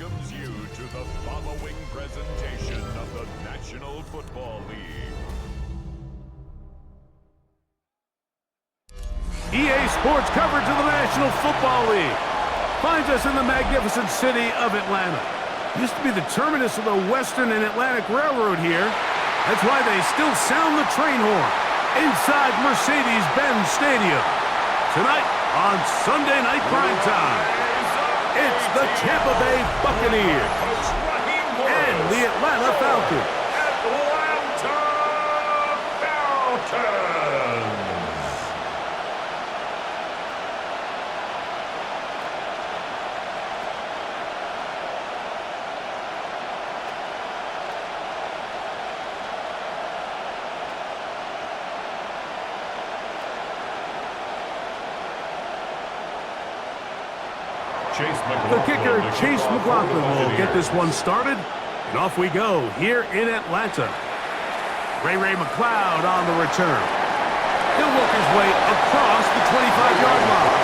welcomes you to the following presentation of the National Football League. EA Sports coverage of the National Football League finds us in the magnificent city of Atlanta. Used to be the terminus of the Western and Atlantic Railroad here. That's why they still sound the train horn inside Mercedes-Benz Stadium. Tonight on Sunday Night Primetime, it's the Tampa Bay Buccaneers and the Atlanta Falcons. The kicker, Chase McLaughlin, will get this one started. And off we go here in Atlanta. Ray McLeod on the return. He'll work his way across the 25-yard line.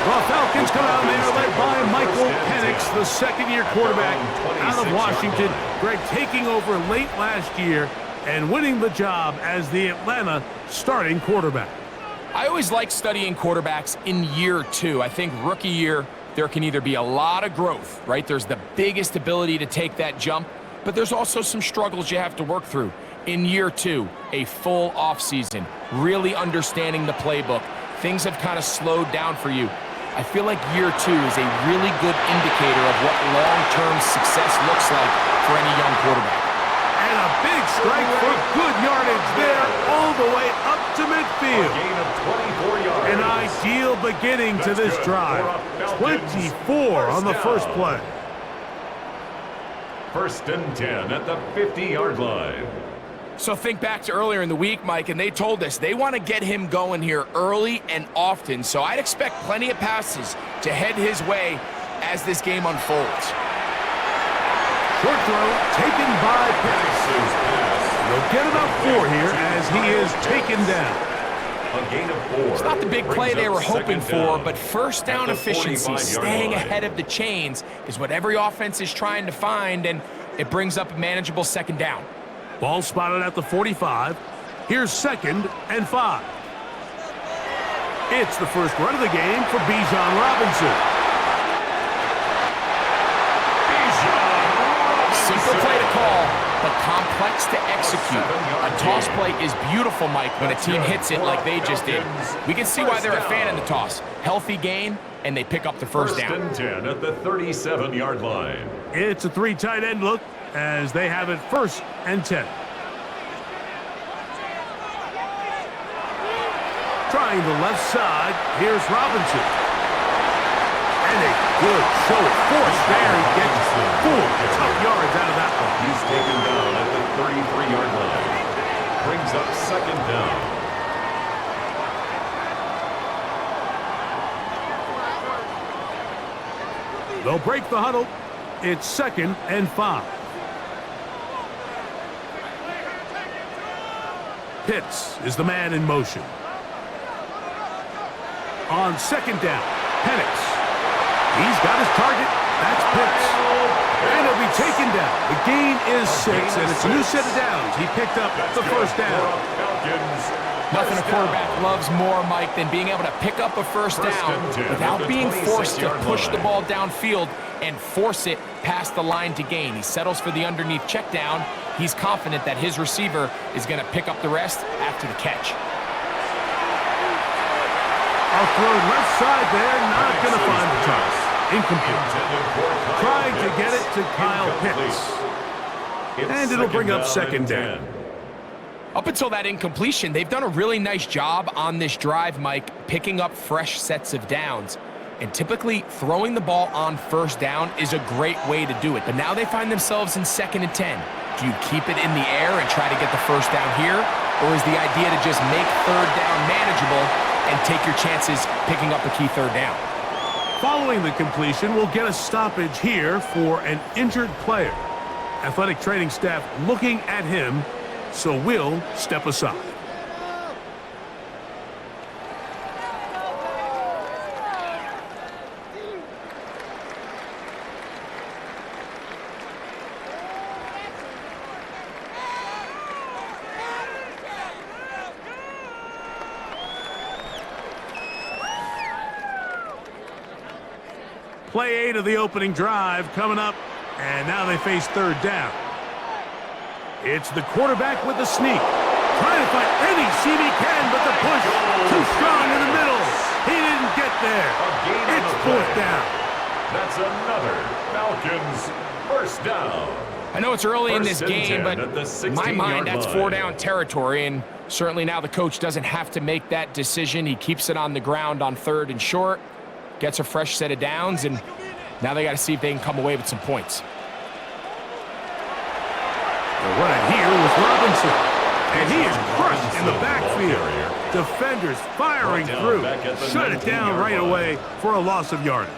The Falcons come out there led by Michael Penix, the second-year quarterback out of Washington. Greg taking over late last year and winning the job as the Atlanta starting quarterback. I always like studying quarterbacks in year two. I think rookie year, there can either be a lot of growth, right? There's the biggest ability to take that jump, but there's also some struggles you have to work through. In year two, a full offseason, really understanding the playbook. Things have kind of slowed down for you. I feel like year two is a really good indicator of what long-term success looks like for any young quarterback. And a big strike for good yardage there all the way up to midfield. A gain of 24 yards. An ideal beginning to this drive. 24 on the first play. First and 10 at the 50-yard line. So think back to earlier in the week, Mike, and they told us they want to get him going here early and often. So I'd expect plenty of passes to head his way as this game unfolds. Short throw taken by Penix. He'll get about 4 here as he is taken down. A gain of 4. It's not the big play they were hoping for, but first down efficiency, staying ahead of the chains, is what every offense is trying to find, and it brings up a manageable second down. Ball spotted at the 45. Here's 2nd and 5. It's the first run of the game for Bijan Robinson. Simple play to call, but complex to execute. A toss play is beautiful, Mike, when a team hits it like they just did. We can see why they're a fan of the toss. Healthy gain, and they pick up the first down. First and 10 at the 37-yard line. It's a 3 tight end look as they have it 1st and 10. Trying the left side, here's Robinson. And a good show of force there. He gets 4 tough yards out of that one. He's taken down at the 33-yard line. Brings up 2nd down. They'll break the huddle. It's 2nd and 5. Pitts is the man in motion. On 2nd down, Penix. He's got his target. That's Pitts. And he'll be taken down. The gain is 6, and it's a new set of downs. He picked up the first down. Nothing a quarterback loves more, Mike, than being able to pick up a first down without being forced to push the ball downfield and force it past the line to gain. He settles for the underneath check down. He's confident that his receiver is going to pick up the rest after the catch. I'll throw left side there, not going to find the target. Incomplete. Trying to get it to Kyle Pitts. And it'll bring up 2nd down. Up until that incompletion, they've done a really nice job on this drive, Mike, picking up fresh sets of downs. And typically, throwing the ball on first down is a great way to do it. But now they find themselves in 2nd and 10. Do you keep it in the air and try to get the first down here? Or is the idea to just make 3rd down manageable and take your chances picking up a key 3rd down? Following the completion, we'll get a stoppage here for an injured player. Athletic training staff looking at him, so we'll step aside. Play 8 of the opening drive coming up, and now they face third down. It's the quarterback with the sneak. Trying to find any seam he can, but the push too strong in the middle. He didn't get there. It's fourth down. That's another Falcons first down. I know it's early in this First and game, 10 but at the in my 16-yard mind, that's line. 4-down territory, and certainly now the coach doesn't have to make that decision. He keeps it on the ground on third and short, gets a fresh set of downs, and now they got to see if they can come away with some points. The run here was Robinson, and he is crushed in the backfield. Defenders firing through. Shut it down right away for a loss of yardage.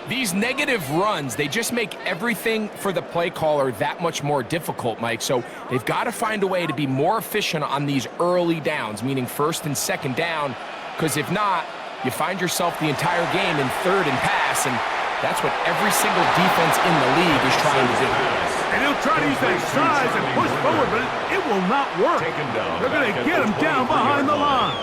These negative runs, they just make everything for the play caller that much more difficult, Mike. So they've got to find a way to be more efficient on these early downs, meaning first and second down, because if not, you find yourself the entire game in third and pass, and that's what every single defense in the league is trying to do. And he'll try to use that size and push forward, but it will not work. They're going to get him down behind the line.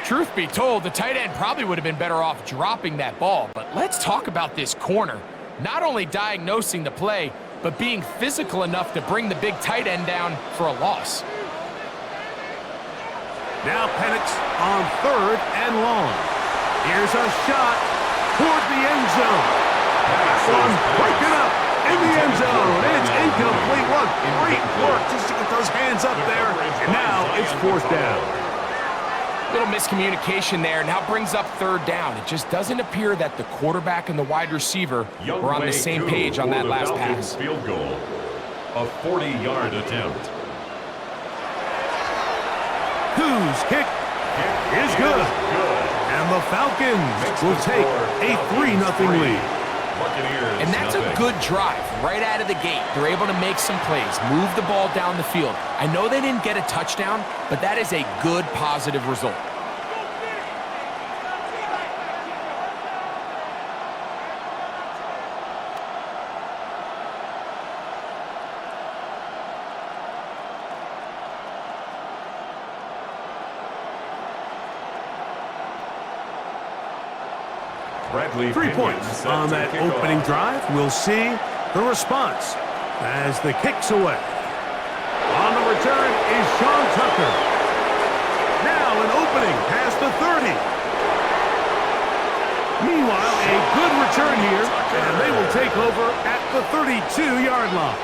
Truth be told, the tight end probably would have been better off dropping that ball. But let's talk about this corner. Not only diagnosing the play, but being physical enough to bring the big tight end down for a loss. Now Penix on third and long. Here's a shot toward the end zone. This one breaking up in the end zone. It's incomplete. What great work just to get those hands up there. And now it's fourth down. Little miscommunication there. Now brings up third down. It just doesn't appear that the quarterback and the wide receiver were on the same page on that last pass. Field goal, a 40-yard attempt. Whose kick is good. And the Falcons will take a 3-0 lead. And that's a good drive right out of the gate. They're able to make some plays, move the ball down the field. I know they didn't get a touchdown, but that is a good, positive result. Bradley 3 points on that opening drive. We'll see the response as the kick's away. On the return is Sean Tucker. Now an opening past the 30. Meanwhile, a good return here, and they will take over at the 32-yard line.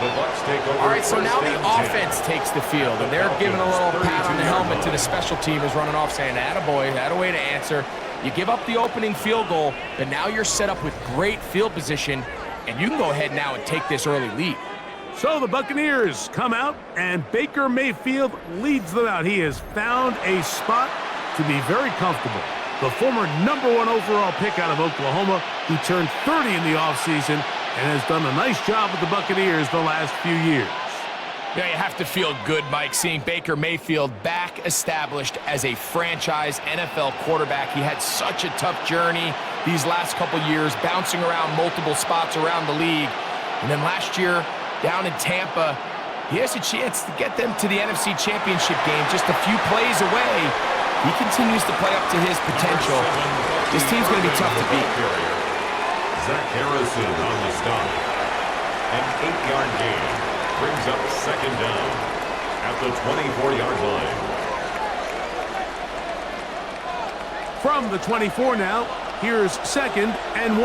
The Bucs take over. All right, so now the offense takes the field, and they're giving a little pat on the helmet to the special teamers running off, saying, attaboy, attaway to answer. You give up the opening field goal, but now you're set up with great field position, and you can go ahead now and take this early lead. So the Buccaneers come out, and Baker Mayfield leads them out. He has found a spot to be very comfortable. The former #1 overall pick out of Oklahoma, who turned 30 in the offseason and has done a nice job with the Buccaneers the last few years. Yeah, you have to feel good, Mike, seeing Baker Mayfield back established as a franchise NFL quarterback. He had such a tough journey these last couple years, bouncing around multiple spots around the league. And then last year, down in Tampa, he has a chance to get them to the NFC Championship game just a few plays away. He continues to play up to his potential. This team's going to be tough to beat. Zach Harrison on the stop. An 8-yard gain brings up second down at the 24-yard line. From the 24 now, here's second and 1.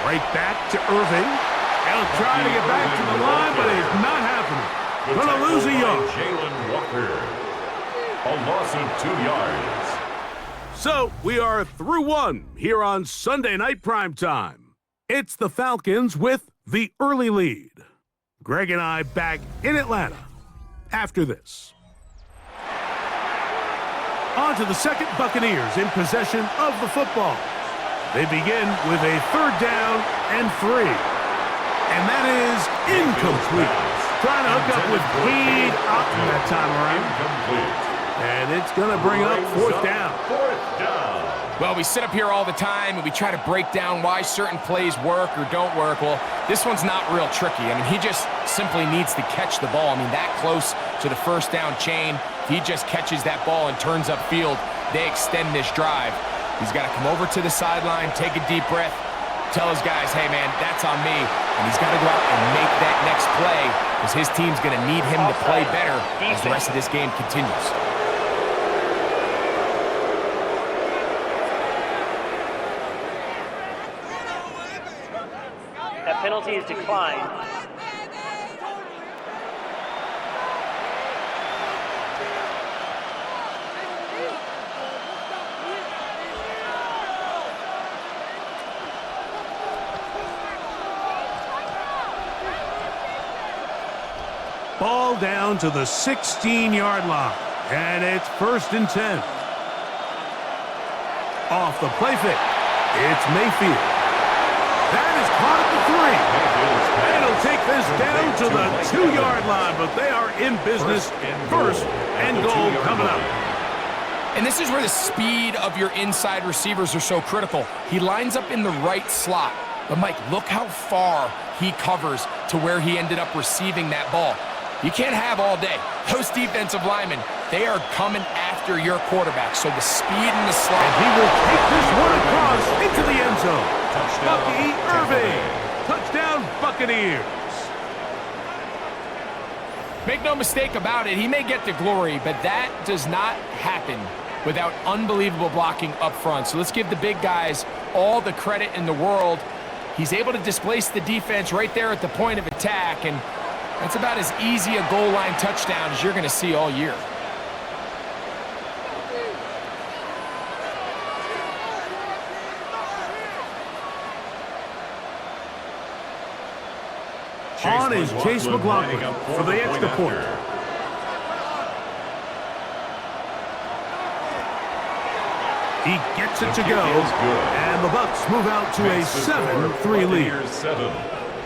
Right back to Irving. He'll try to get back to the line, but it's not happening. Gonna lose a yard. Jalen Walker. A loss of 2 yards. So we are through one here on Sunday Night Primetime. It's the Falcons with the early lead. Greg and I back in Atlanta after this. On to the second, Buccaneers in possession of the football. They begin with a third down and 3. And that is incomplete. Trying to hook up with Heed Otten that time around. Incomplete. And it's going to bring up fourth down. Fourth down. Well, we sit up here all the time and we try to break down why certain plays work or don't work. Well, this one's not real tricky. I mean, he just simply needs to catch the ball. I mean, that close to the first down chain, he just catches that ball and turns upfield. they extend this drive. He's got to come over to the sideline, take a deep breath, tell his guys, hey, man, that's on me. And he's got to go out and make that next play because his team's going to need him to play better as the rest of this game continues. That penalty is declined. Ball down to the 16-yard line, and it's 1st and 10. Off the play fake, it's Mayfield. That is caught at the 3. And he'll take this down to the 2-yard line, but they are in business. 1st and goal coming up. And this is where the speed of your inside receivers are so critical. He lines up in the right slot. But, Mike, look how far he covers to where he ended up receiving that ball. You can't have all day. Those defensive linemen, they are coming after your quarterback. So the speed in the slot. And he will take this one across into the end zone. Bucky Irving. Touchdown, Buccaneers. Make no mistake about it, he may get the glory, but that does not happen without unbelievable blocking up front. So let's give the big guys all the credit in the world. He's able to displace the defense right there at the point of attack, and that's about as easy a goal line touchdown as you're going to see all year. On is Chase McLaughlin for the extra point. He gets it to go, and the Bucs move out to a 7-3 lead. 7,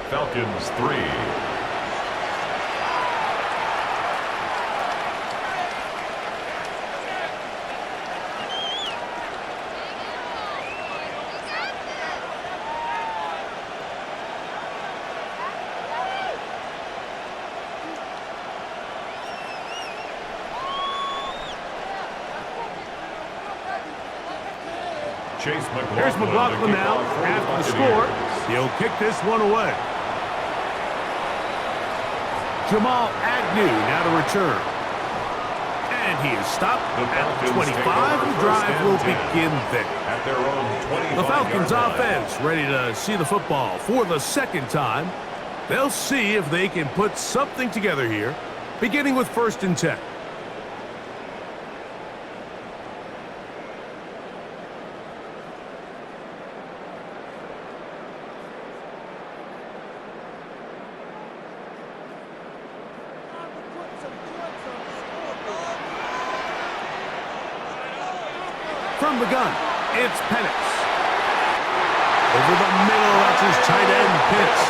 Falcons 3. Here's McLaughlin now after the score. He'll kick this one away. Jamal Agnew now to return. And he is stopped at 25. The drive will begin there. At their own 25. The Falcons offense ready to see the football for the second time. They'll see if they can put something together here, beginning with 1st and 10. From the gun, it's Penix. Over the middle, that's his tight end, Pitts.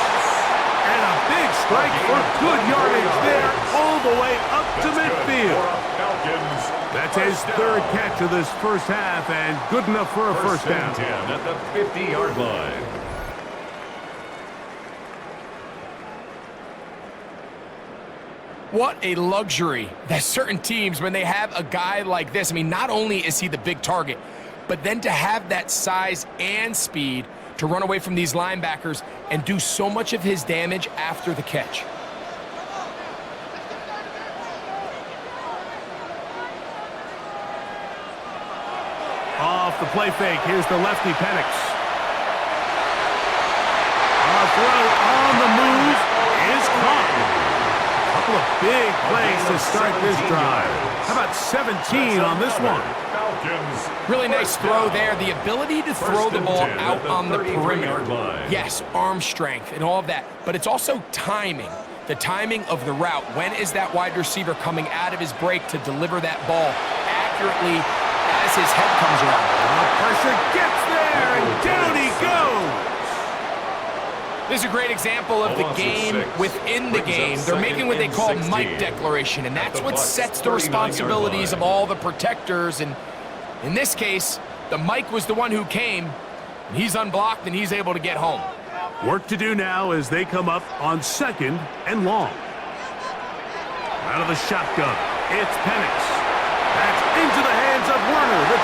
And a big strike for good yardage there, all the way up to midfield. That's his 3rd catch of this first half, and good enough for a first down. 10 at the 50-yard line. What a luxury that certain teams, when they have a guy like this, I mean, not only is he the big target, but then to have that size and speed to run away from these linebackers and do so much of his damage after the catch. Off the play fake, here's the lefty Penix. A throw on the move is caught. Couple of big plays to start this drive. How about 17 on this one? Really nice throw there. The ability to throw the ball out on the perimeter. Yes, arm strength and all of that. But it's also timing. The timing of the route. When is that wide receiver coming out of his break to deliver that ball accurately as his head comes around? The pressure gets there, and down he goes. This is a great example of the game within the game. They're making what they call Mike declaration, and that's what sets the responsibilities of all the protectors. And in this case, the Mike was the one who came, and he's unblocked, and he's able to get home. Work to do now as they come up on 2nd and long. Out of the shotgun, it's Penix. That's into the hands of Werner, the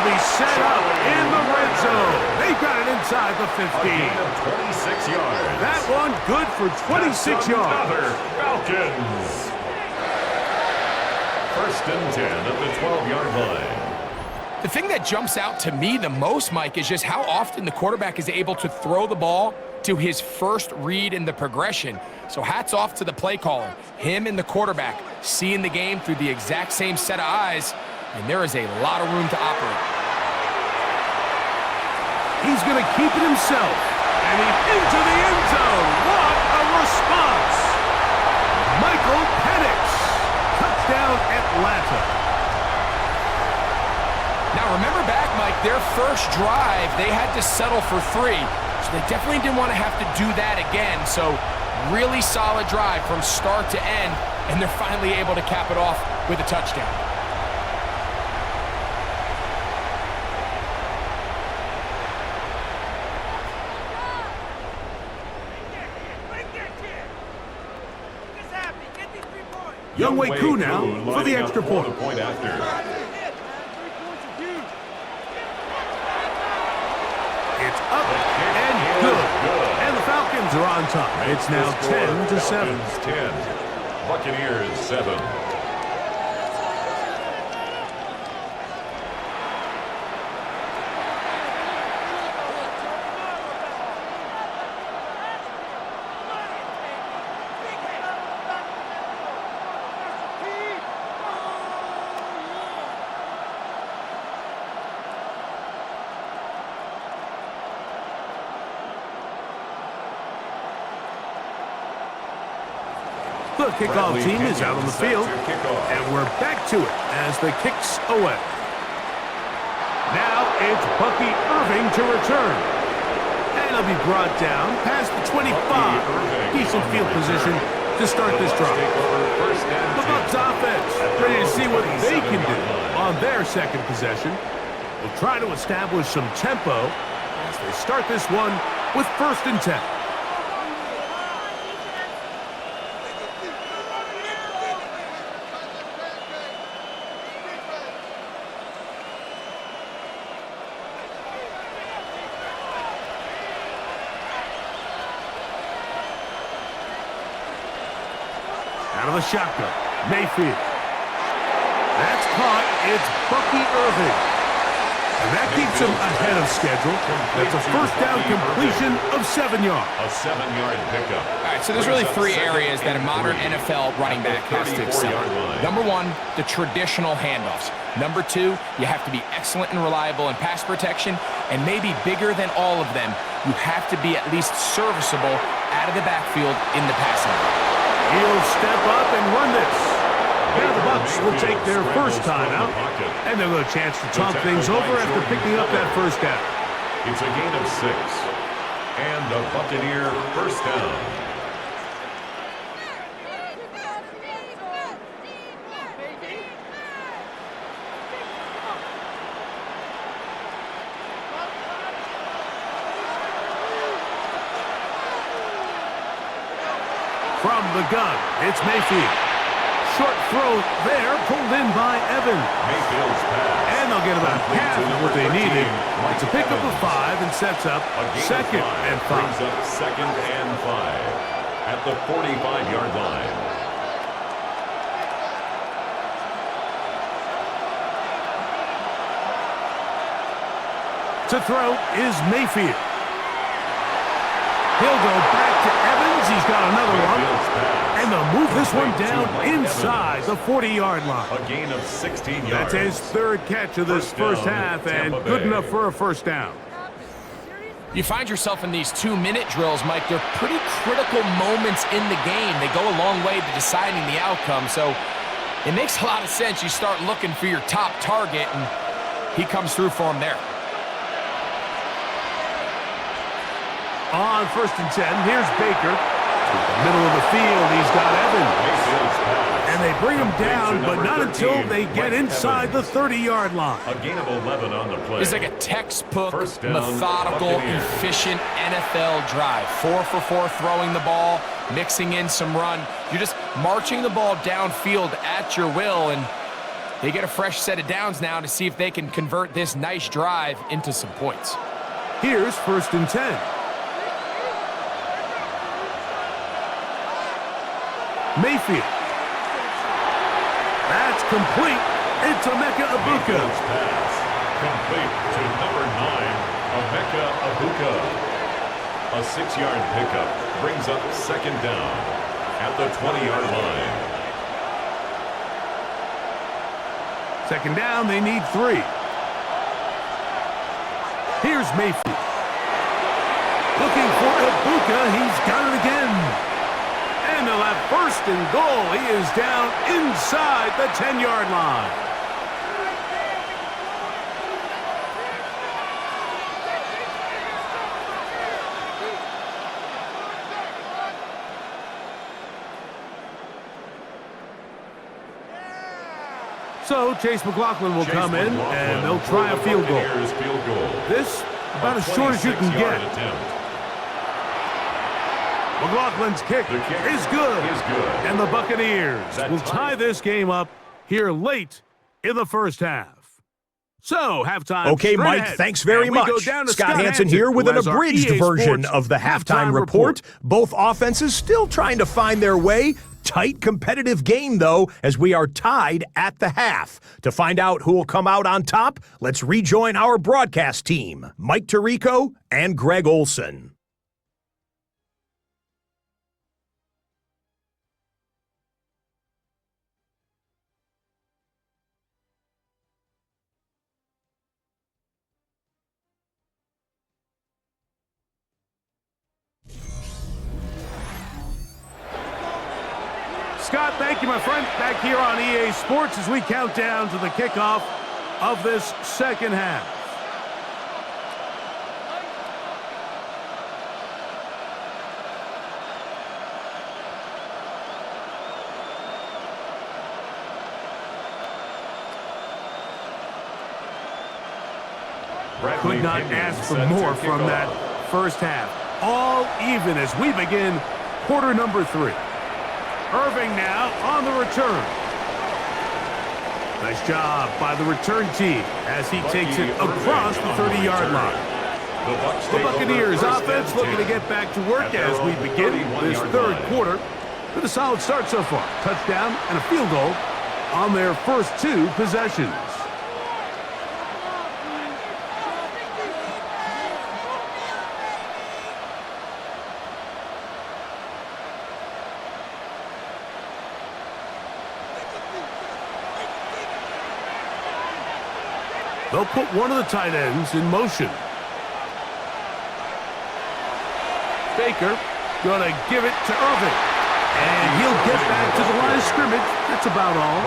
They'll be set up in the red zone. They've got it inside the 15. A gain of 26 yards. That one good for 26 yards. Falcons. First and 10 at the 12-yard line. The thing that jumps out to me the most, Mike, is just how often the quarterback is able to throw the ball to his first read in the progression. So hats off to the play caller. Him and the quarterback seeing the game through the exact same set of eyes, and there is a lot of room to operate. He's going to keep it himself, and he's into the end zone. What a response! Michael Penix, touchdown Atlanta. Now remember back, Mike, their first drive, they had to settle for 3. So they definitely didn't want to have to do that again. So really solid drive from start to end, and they're finally able to cap it off with a touchdown. Younghoe Koo now for the extra point. It's up and good. And the Falcons are on top. It's now 10-7. 10. Buccaneers 7. The kickoff team is out on the field, and we're back to it as the kick's away. Now it's Bucky Irving to return. And he'll be brought down past the 25. Decent field position to start this drive. The Bucs offense ready to see what they can do on their second possession. They'll try to establish some tempo as they start this one with 1st and 10. Out of the shotgun, Mayfield. That's caught. It's Bucky Irving. And that keeps him ahead of schedule. That's a first down completion of 7 yards. A 7-yard pickup. All right, so there's really 3 areas that a modern NFL running back has to excel. Number 1, the traditional handoffs. Number 2, you have to be excellent and reliable in pass protection. And maybe bigger than all of them, you have to be at least serviceable out of the backfield in the passing game. He'll step up and run this. Now the Bucs will take their first timeout, and they'll have a chance to talk things over after picking up that first down. It's a gain of 6, and a Buccaneer first down. From the gun, it's Mayfield. Short throw there, pulled in by Evan. Mayfield's pass. And they'll get about half of what they needed. It's a pickup of 5 and sets up 2nd and 5. Brings up 2nd and 5 at the 45-yard line. To throw is Mayfield. He'll go back to Evans. He's got another one. And they'll move this one down inside the 40-yard line. A gain of 16 yards. That's his 3rd catch of this first half, and good enough for a first down. You find yourself in these 2-minute drills, Mike. They're pretty critical moments in the game. They go a long way to deciding the outcome. So it makes a lot of sense. You start looking for your top target, and he comes through for him there. On 1st and 10, here's Baker. To the middle of the field, he's got Evans. And they bring him down, but not until they get inside the 30-yard line. A gain of 11 on the play. It's like a textbook, methodical, efficient NFL drive. 4 for 4 throwing the ball, mixing in some run. You're just marching the ball downfield at your will, and They get a fresh set of downs now to see if they can convert this nice drive into some points. Here's 1st and 10. Mayfield. That's complete. It's Emeka Egbuka. Pass complete to number 9, Emeka Egbuka. A 6-yard pickup brings up 2nd down at the 20-yard line. 2nd down, they need 3. Here's Mayfield. Looking for Egbuka. He's got it again. And they'll have 1st and goal. He is down inside the 10-yard line. So Chase McLaughlin will come in, and they'll try a field goal. This, about as short as you can get. McLaughlin's kick is good. And the Buccaneers will tie this game up here late in the 1st half. So, halftime. Okay, Mike, thanks very much. Scott Hansen here with an abridged version of the halftime report. Both offenses still trying to find their way. Tight competitive game, though, as we are tied at the half. To find out who will come out on top, let's rejoin our broadcast team, Mike Tirico and Greg Olson. Scott, thank you, my friend. Back here on EA Sports as we count down to the kickoff of this 2nd half. Could not ask for more from that 1st half. All even as we begin quarter number 3. Irving now on the return. Nice job by the return team as he takes it across the 30-yard line. The Buccaneers offense looking to get back to work as we begin this 3rd quarter with a solid start so far. Touchdown and a field goal on their first 2 possessions. They'll put one of the tight ends in motion. Baker going to give it to Irving. And he'll get back to the line of scrimmage. That's about all.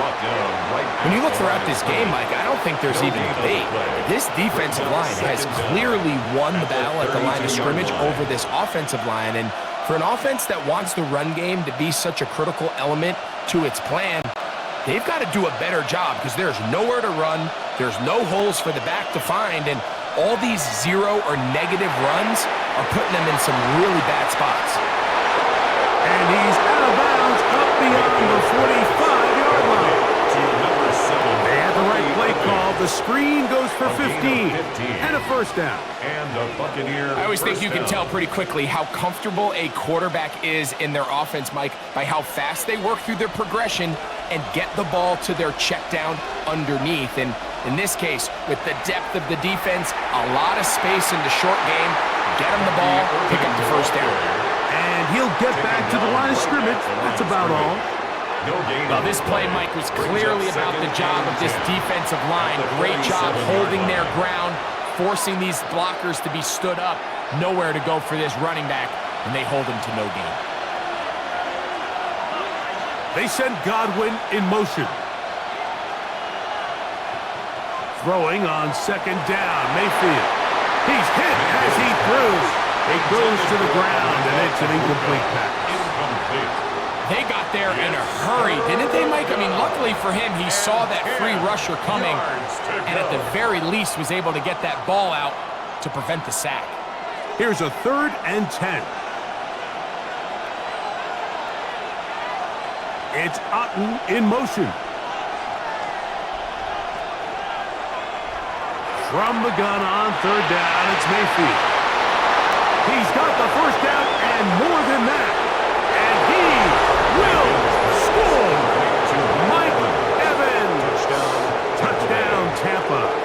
When you look throughout this game, Mike, I don't think there's even debate. This defensive line has clearly won the battle at the line of scrimmage over this offensive line. And for an offense that wants the run game to be such a critical element to its plan, they've got to do a better job because there's nowhere to run. There's no holes for the back to find, and all these 0 or negative runs are putting them in some really bad spots. And he's out of bounds up beyond the 45-yard line. They had the right play call. The screen goes for 15 and a 1st down. And the Buccaneers. I always think you can tell pretty quickly how comfortable a quarterback is in their offense, Mike, by how fast they work through their progression and get the ball to their check down underneath. And in this case, with the depth of the defense, a lot of space in the short game, get him the ball, pick up the 1st down. And he'll get back to the line of scrimmage. That's about all. Well, this play, Mike, was clearly about the job of this defensive line. Great job holding their ground, forcing these blockers to be stood up. Nowhere to go for this running back, and they hold him to no gain. They send Godwin in motion. Throwing on 2nd down, Mayfield. He's hit as he throws. It goes to the ground, and it's an incomplete pass. They got there in a hurry, didn't they, Mike? I mean, luckily for him, he saw that free rusher coming, and at the very least was able to get that ball out to prevent the sack. Here's a 3rd and 10. It's Otten in motion. From the gun on third down, it's Mayfield. He's got the first down and more than that. And he will score. Mike Evans. Touchdown, Tampa.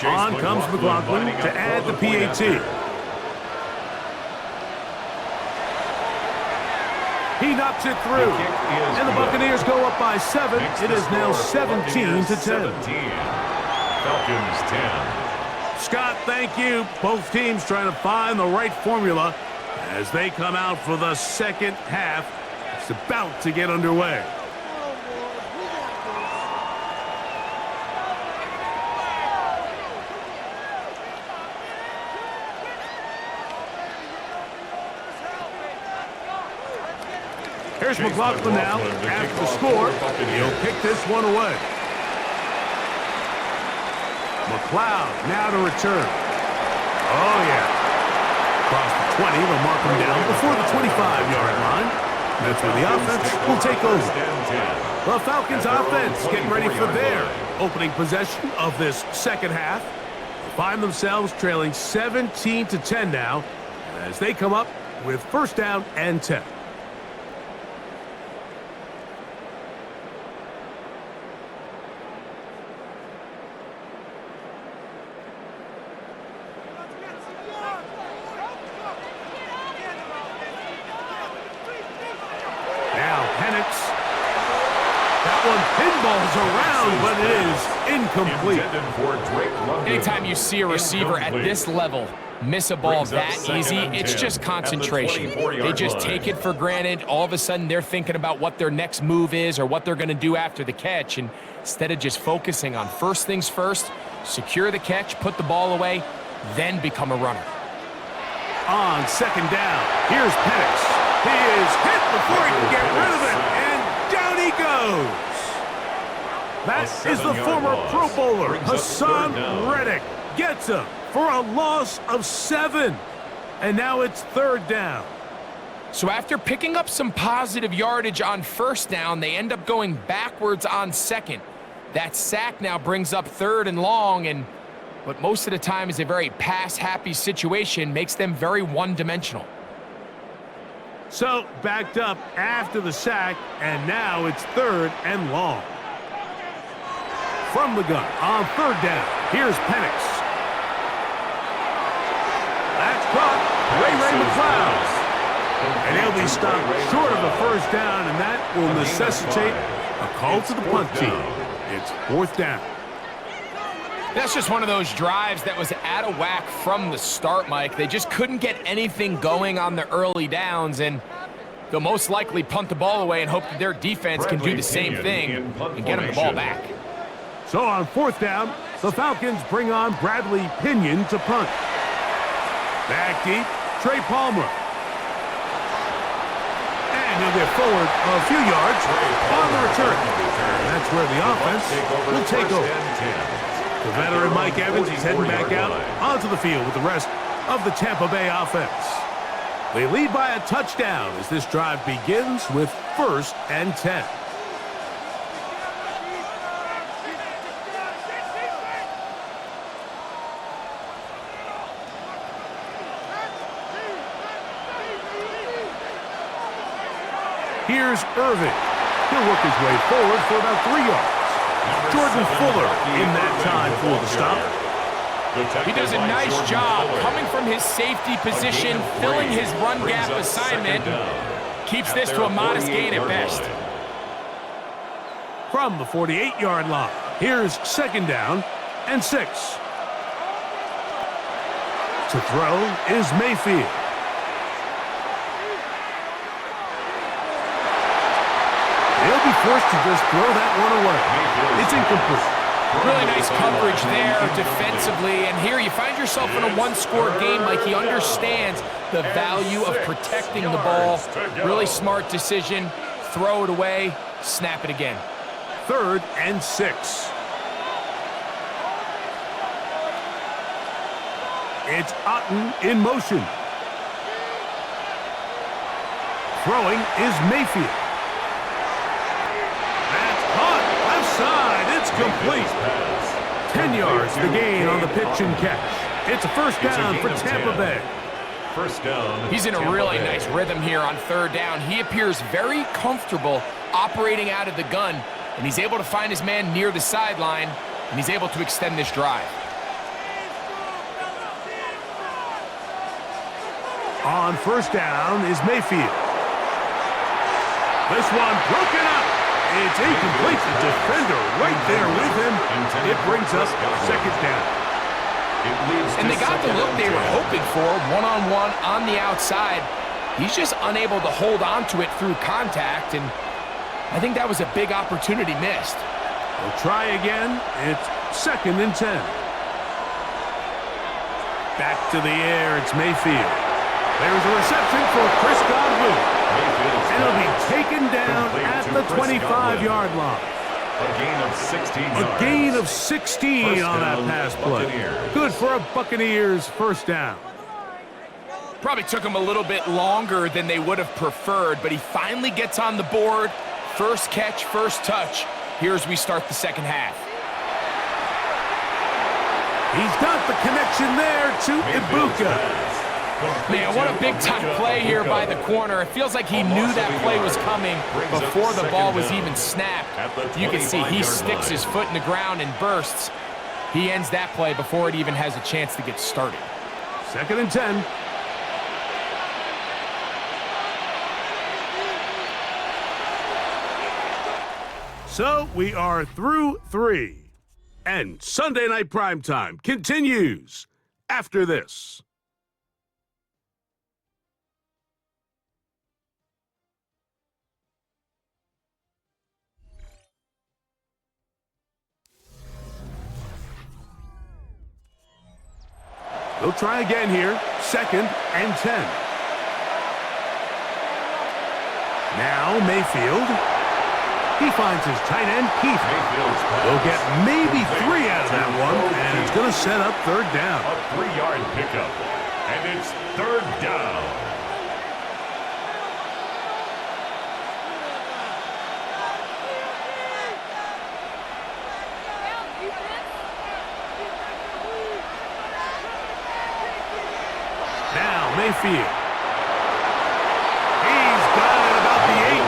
On comes McLaughlin to add the PAT. He knocks it through. And the Buccaneers go up by 7. It is now 17-10. Falcons 10. Scott, thank you. Both teams trying to find the right formula as they come out for the second half. It's about to get underway. Here's McLaughlin now. After the score, he'll kick this one away. McLeod now to return. Oh, yeah. Across the 20, they'll mark him down before the 25-yard line. That's where the offense will take over. The Falcons offense getting ready for their opening possession of this second half. They find themselves trailing 17-10 now as they come up with first down and 10. Around, but it is incomplete. Anytime you see a receiver at this level miss a ball that easy, it's just concentration. They just take it for granted. All of a sudden, they're thinking about what their next move is or what they're going to do after the catch, and instead of just focusing on first things first, secure the catch, put the ball away, then become a runner. On second down, here's Penix. He is hit before he can get rid of it, and down he goes. That is the former Pro Bowler, Hassan Reddick, gets him for a loss of 7. And now it's third down. So after picking up some positive yardage on first down, they end up going backwards on second. That sack now brings up third and long, and what most of the time is a very pass-happy situation makes them very one-dimensional. So backed up after the sack, and now it's third and long. From the gun on third down, here's Penix. That's caught. Ray McLeod. And he'll be stopped short of the first down, and that will necessitate a call to the punt team. It's fourth down. That's just one of those drives that was out of whack from the start, Mike. They just couldn't get anything going on the early downs, and they'll most likely punt the ball away and hope that their defense can do the same thing and get them the ball back. So on fourth down, the Falcons bring on Bradley Pinion to punt. Back deep, Trey Palmer. And he'll get forward a few yards on the return. And that's where the offense will take over. The veteran Mike Evans, he's heading back out onto the field with the rest of the Tampa Bay offense. They lead by a touchdown as this drive begins with first and 10. Here's Irvin. He'll work his way forward for about 3 yards. Jordan Fuller in that time for the stop. He does a nice job coming from his safety position, filling his run gap assignment. Keeps this to a modest gain at best. From the 48-yard line, here's second down and 6. To throw is Mayfield. He'll be forced to just throw that one away. It's incomplete. Really nice coverage there defensively, and here you find yourself in a one-score game. Like, he understands the value of protecting the ball. Really smart decision. Throw it away, snap it again. 3rd and 6. It's Otten in motion. Throwing is Mayfield. That's caught. Left side. It's complete. 10 yards the gain on the pitch and catch. It's a first down for Tampa Bay. First down. He's in a really nice rhythm here on 3rd down. He appears very comfortable operating out of the gun, and he's able to find his man near the sideline, and he's able to extend this drive. On 1st down is Mayfield. This one broken up. It's incomplete. The defender right there with him. It brings up 2nd down. And they got the look they were hoping for, one-on-one on the outside. He's just unable to hold on to it through contact, and I think that was a big opportunity missed. We'll try again. It's 2nd and 10. Back to the air. It's Mayfield. There's a reception for Chris Godwin. And it'll be taken down at the 25-yard line. A gain of 16 yards. A gain of 16 on that pass play. Good for a Buccaneers first down. Probably took him a little bit longer than they would have preferred, but he finally gets on the board. First catch, first touch. Here as we start the second half. He's got the connection there to Ibuka. Man, what a big-time play here by the corner. It feels like he knew that play was coming before the ball was even snapped. You can see he sticks his foot in the ground and bursts. He ends that play before it even has a chance to get started. 2nd and 10. So we are through 3. And Sunday Night Primetime continues after this. They'll try again here. 2nd and 10. Now Mayfield. He finds his tight end, Keith. They'll get maybe 3 out of that one, and it's going to set up 3rd down. A 3-yard pickup, and it's 3rd down. Mayfield. He's got it about the 8.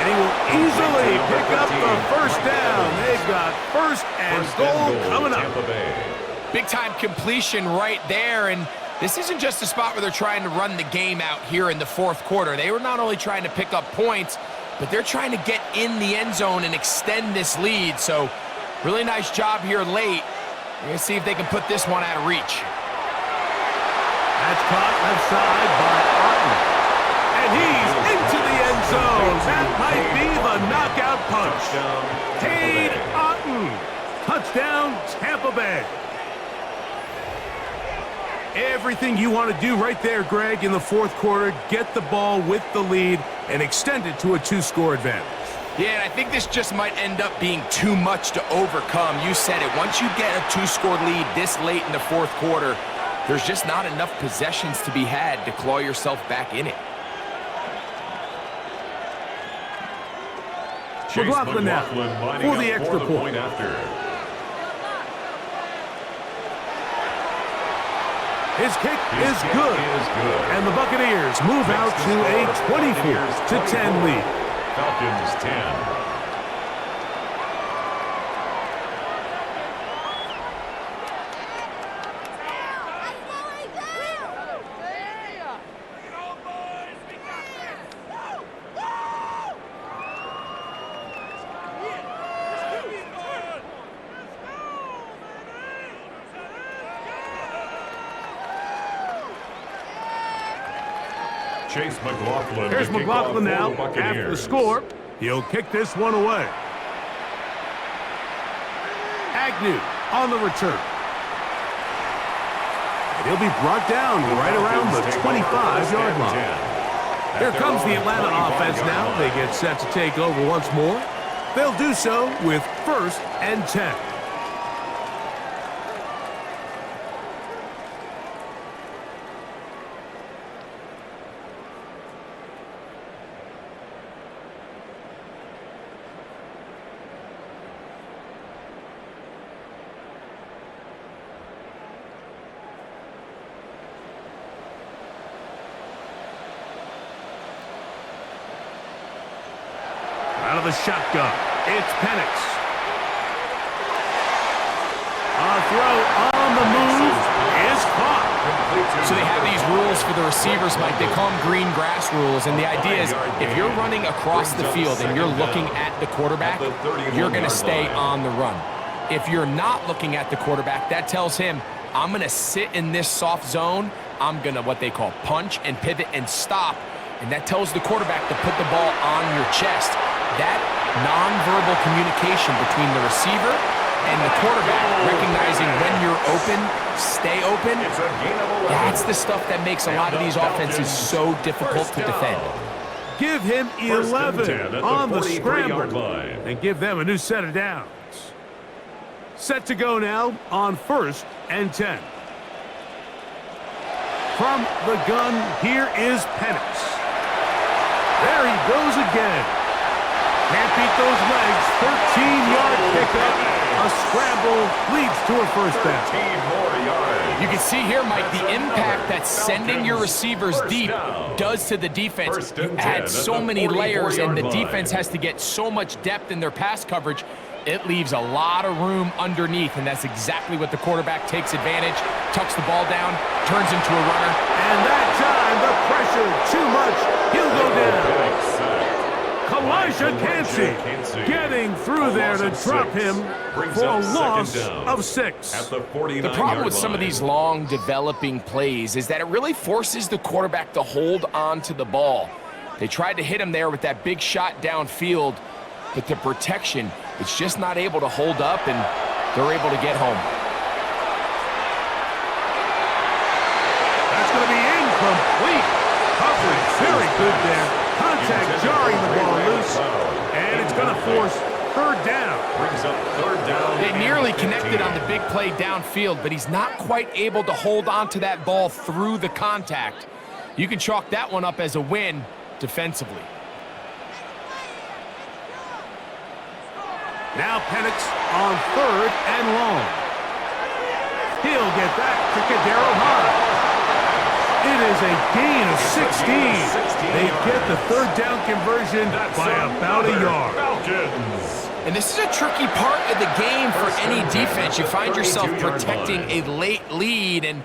And he will easily pick up the first down. They've got first and goal coming up. Big-time completion right there, and this isn't just a spot where they're trying to run the game out here in the 4th quarter. They were not only trying to pick up points, but they're trying to get in the end zone and extend this lead. So really nice job here late. We're going to see if they can put this one out of reach. That's caught left side by Otten. And he's into the end zone. That might be the knockout punch. Cade Otten. Touchdown, Tampa Bay. Everything you want to do right there, Greg, in the 4th quarter. Get the ball with the lead and extend it to a 2-score advantage. Yeah, and I think this just might end up being too much to overcome. You said it. Once you get a 2-score lead this late in the 4th quarter, there's just not enough possessions to be had to claw yourself back in it. McLaughlin now for the extra point. His kick is good. And the Buccaneers move out to a 24-10 lead. Falcons 10. Chase McLaughlin. Here's McLaughlin now after the score. He'll kick this one away. Agnew on the return. And he'll be brought down right around the 25-yard line. Here comes the Atlanta offense now. They get set to take over once more. They'll do so with 1st and 10. Out of the shotgun, it's Penix. A throw on the move is caught. So they have these rules for the receivers, Mike. They call them green grass rules. And the idea is if you're running across the field and you're looking at the quarterback, you're going to stay on the run. If you're not looking at the quarterback, that tells him, I'm going to sit in this soft zone. I'm going to what they call punch and pivot and stop. And that tells the quarterback to put the ball on your chest. That nonverbal communication between the receiver and the quarterback, recognizing when you're open, stay open, that's the stuff that makes a lot of these offenses so difficult to defend. Give him 11 on the scramble and give them a new set of downs. Set to go now on 1st and 10. From the gun, here is Penix. There he goes again. Can't beat those legs. 13-yard pickup. A scramble leads to a 1st down. You can see here, Mike, the impact that sending your receivers deep does to the defense. You add so many layers, and the defense has to get so much depth in their pass coverage. It leaves a lot of room underneath, and that's exactly what the quarterback takes advantage, tucks the ball down, turns into a runner. And that time, the pressure, too much. He'll go down. Elijah Cansey getting through there to drop him for a loss of 6. The problem with some of these long developing plays is that it really forces the quarterback to hold on to the ball. They tried to hit him there with that big shot downfield, but the protection, it's just not able to hold up, and they're able to get home. That's going to be incomplete. Coverage very good there. Contact jarring the ball loose, and it's going to force 3rd down. Brings up 3rd down. They nearly connected on the big play downfield, but he's not quite able to hold on to that ball through the contact. You can chalk that one up as a win defensively. Now Penix on 3rd and long. He'll get back to Kadero High. It is a gain of 16. They get the 3rd down conversion by about a yard. Falcons. And this is a tricky part of the game for any defense. You find yourself protecting a late lead, and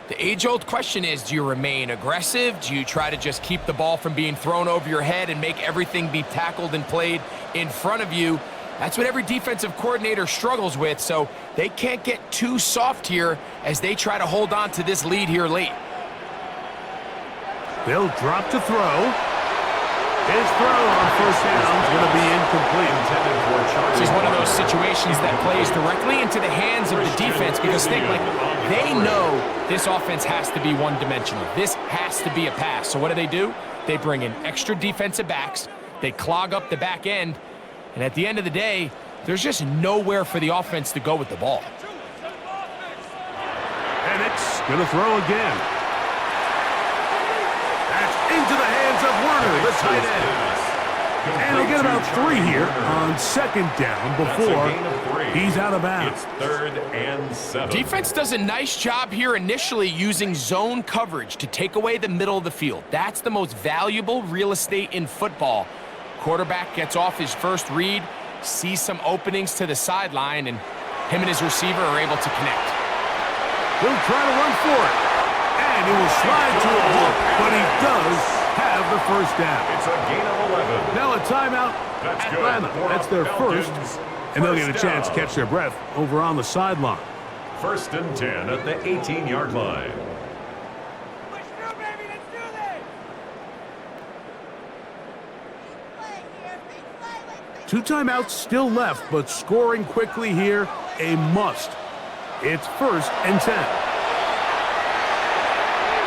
the age-old question is, do you remain aggressive? Do you try to just keep the ball from being thrown over your head and make everything be tackled and played in front of you? That's what every defensive coordinator struggles with, so they can't get too soft here as they try to hold on to this lead here late. They'll drop to throw. His throw on 1st down is going to be incomplete. This is one of those situations that plays directly into the hands of the defense because think, like, they know this offense has to be one-dimensional. This has to be a pass. So what do? They bring in extra defensive backs. They clog up the back end. And at the end of the day, there's just nowhere for the offense to go with the ball. Penix going to throw again. Into the hands of Werner, the tight end. And he'll get about 3 here on 2nd down before he's out of bounds. It's 3rd and 7. Defense does a nice job here initially using zone coverage to take away the middle of the field. That's the most valuable real estate in football. Quarterback gets off his first read, sees some openings to the sideline, and him and his receiver are able to connect. He'll try to run for it. And he will slide to a hook, but he does have the 1st down. It's a gain of 11. Now a timeout, Atlanta. That's their first, and they'll get a chance to catch their breath over on the sideline. 1st and 10 at the 18-yard line. 2 timeouts still left, but scoring quickly here, a must. It's 1st and 10.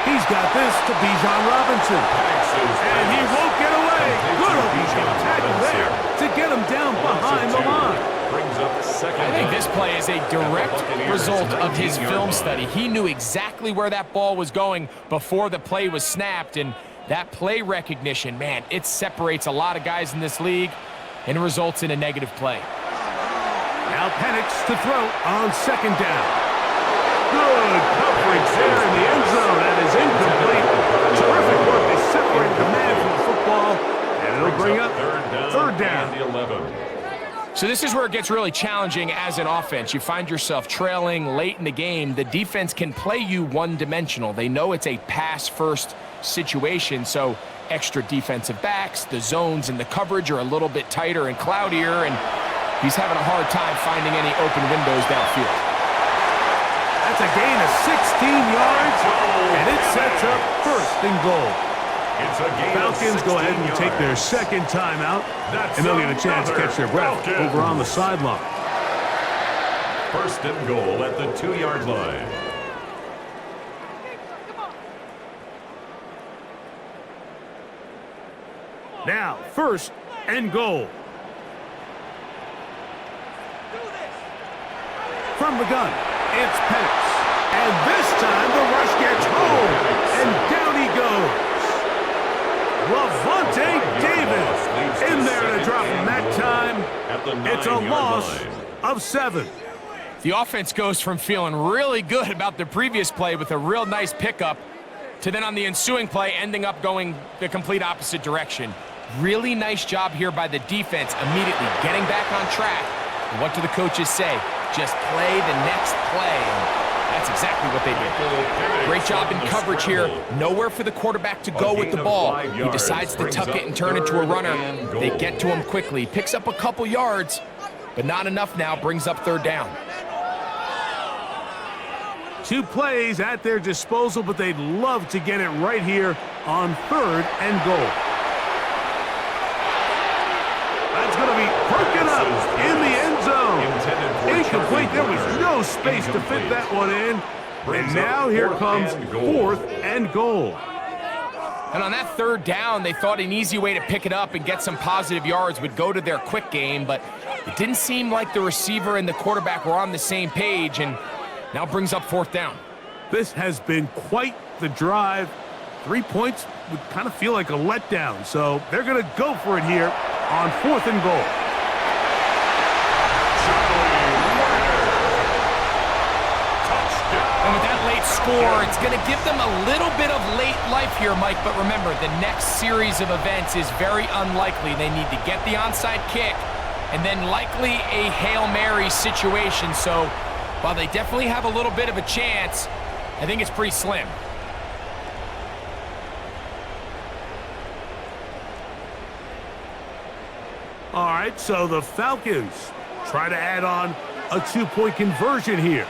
He's got this to Bijan Robinson. And he won't get away. Good opening tackle there to get him down behind the line. I think this play is a direct result of his film study. He knew exactly where that ball was going before the play was snapped, and that play recognition, man, it separates a lot of guys in this league and results in a negative play. Now Penix to throw on 2nd down. Good coverage there in the end zone. That is incomplete. Terrific work. They separated the man from the football, and it'll bring up 3rd down. So this is where it gets really challenging as an offense. You find yourself trailing late in the game. The defense can play you one-dimensional. They know it's a pass-first situation, so extra defensive backs, the zones and the coverage are a little bit tighter and cloudier, and he's having a hard time finding any open windows downfield. That's a gain of 16 yards, and it sets up 1st and goal. Falcons go ahead and take their 2nd timeout, and they'll get a chance to catch their breath over on the sideline. 1st and goal at the 2-yard line. Now, 1st and goal. From the gun, it's Penix. And this time the rush gets home, and down he goes. Lavonte David in there to drop him that time. It's a loss of 7. The offense goes from feeling really good about the previous play with a real nice pickup to then on the ensuing play ending up going the complete opposite direction. Really nice job here by the defense immediately getting back on track. And what do the coaches say? Just play the next play. And that's exactly what they did. Great job in coverage here. Nowhere for the quarterback to go with the ball. He decides to tuck it and turn into a runner. They get to him quickly. Picks up a couple yards, but not enough now. Brings up 3rd down. 2 plays at their disposal, but they'd love to get it right here on 3rd and goal. That's going to be broken up in the end zone. Incomplete. There was no space to fit that one in. And now here comes 4th and goal. And on that 3rd down, they thought an easy way to pick it up and get some positive yards would go to their quick game, but it didn't seem like the receiver and the quarterback were on the same page, and now brings up 4th down. This has been quite the drive. 3 points would kind of feel like a letdown, so they're going to go for it here on 4th and goal. And with that late score, it's going to give them a little bit of late life here, Mike. But remember, the next series of events is very unlikely. They need to get the onside kick and then likely a Hail Mary situation. So while they definitely have a little bit of a chance, I think it's pretty slim. All right, so the Falcons try to add on a 2-point conversion here.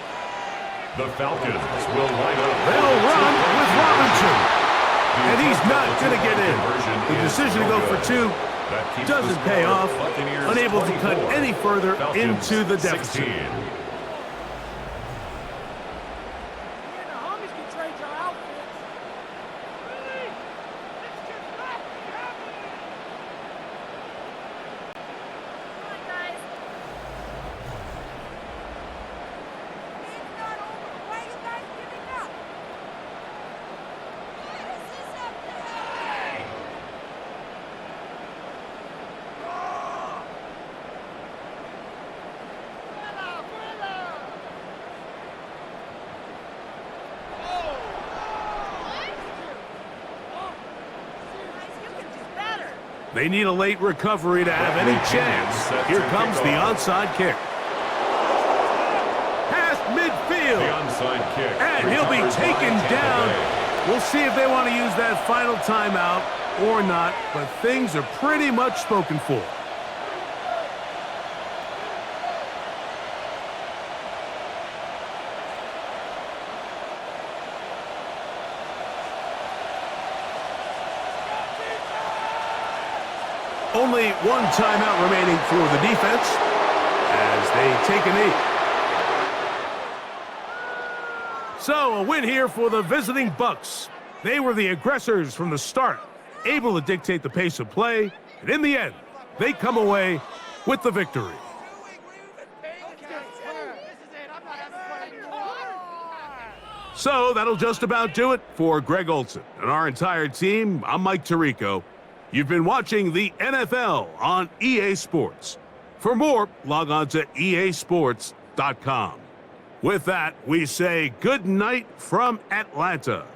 The Falcons will line up. They'll run with Robinson. And he's not going to get in. The decision to go for 2 doesn't pay off. Unable to cut any further into the deficit. They need a late recovery to have any chance. Here comes the onside kick. Past midfield. The onside kick. And he'll be taken down. We'll see if they want to use that final timeout or not, but things are pretty much spoken for. Only one timeout remaining for the defense as they take a knee. So, a win here for the visiting Bucs. They were the aggressors from the start, able to dictate the pace of play, and in the end, they come away with the victory. So that'll just about do it for Greg Olson and our entire team. I'm Mike Tirico. You've been watching the NFL on EA Sports. For more, log on to easports.com. With that, we say good night from Atlanta.